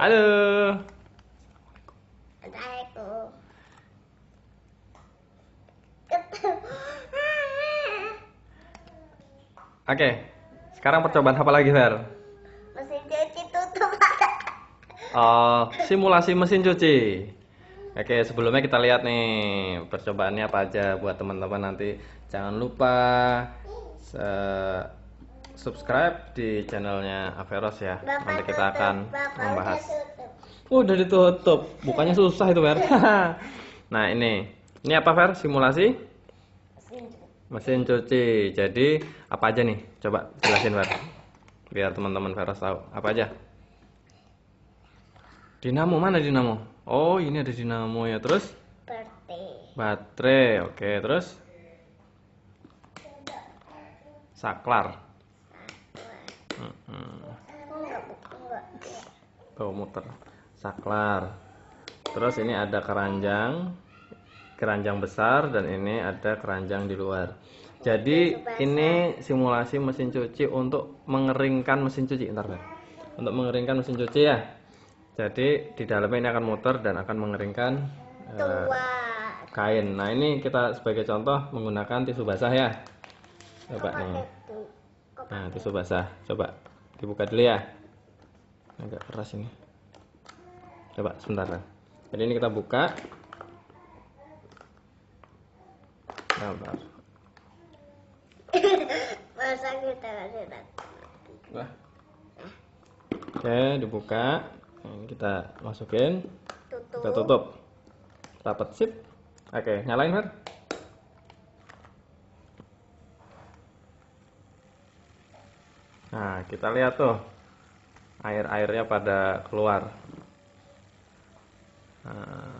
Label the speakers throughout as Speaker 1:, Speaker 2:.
Speaker 1: Halo.
Speaker 2: Assalamualaikum.
Speaker 1: Oke, sekarang percobaan apa lagi, Fer?
Speaker 2: Mesin cuci tutup.
Speaker 1: Oh, simulasi mesin cuci. Oke, sebelumnya kita lihat nih percobaannya apa aja buat teman-teman nanti. Jangan lupa subscribe di channelnya Averos ya. Nanti kita akan membahas. Udah ditutup, bukannya susah itu, Fer. Nah, ini apa, Fer? Simulasi mesin cuci. Jadi apa aja nih? Coba jelasin, Fer. Biar teman-teman Veros tahu. Apa aja? Dinamo, mana dinamo? Oh, ini ada dinamo ya. Terus? Baterai. Oke, terus? Saklar. Tuh, muter. Saklar. Terus ini ada keranjang besar, dan ini ada keranjang di luar. Jadi ini simulasi mesin cuci untuk mengeringkan mesin cuci. Ntar, Fer. Untuk mengeringkan mesin cuci ya. Jadi di dalamnya ini akan muter dan akan mengeringkan kain. Nah, ini kita sebagai contoh menggunakan tisu basah ya. Coba nih. Nah, tisu basah. Coba dibuka dulu ya. Agak keras ini. Coba sebentar, Fer. Jadi ini kita buka. Bentar.
Speaker 2: Masa kita lihat.
Speaker 1: Wah. Oke, dibuka. Ini kita masukin. Kita tutup. Rapat, sip. Oke, nyalain, Fer. Nah, kita lihat tuh. Air-airnya pada keluar. Nah,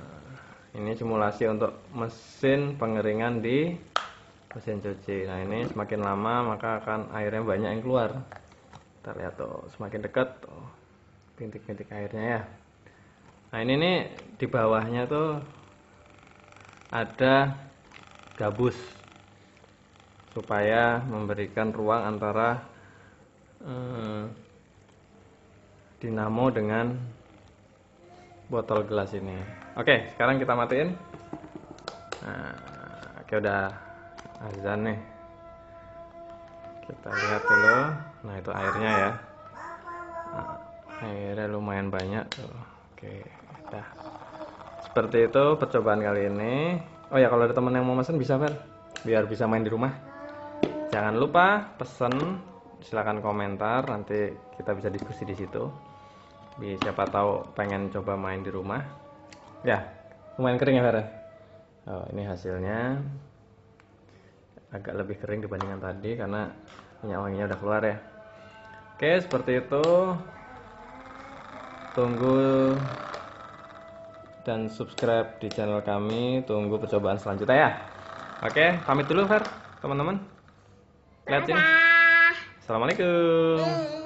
Speaker 1: ini simulasi untuk mesin pengeringan di mesin cuci. Nah, ini semakin lama maka akan airnya banyak yang keluar. Kita lihat tuh, semakin dekat tuh bintik-bintik airnya ya. Nah, ini nih di bawahnya tuh ada gabus supaya memberikan ruang antara dinamo dengan botol gelas ini. Oke, sekarang kita matiin. Nah, oke, udah azan nih. Kita lihat dulu. Nah, itu airnya ya. Nah, airnya lumayan banyak tuh. Oke, udah. Seperti itu percobaan kali ini. Oh ya, kalau ada teman yang mau pesen bisa, Fer, biar bisa main di rumah. Jangan lupa pesen, silakan komentar, nanti kita bisa diskusi di situ. Siapa tahu pengen coba main di rumah. Ya, lumayan kering ya, Fer. Oh, ini hasilnya agak lebih kering dibandingkan tadi karena minyak wanginya udah keluar ya. Oke, seperti itu. Tunggu dan subscribe di channel kami. Tunggu percobaan selanjutnya ya. Oke, pamit dulu, Fer, teman-teman. Lihat sini. Assalamualaikum.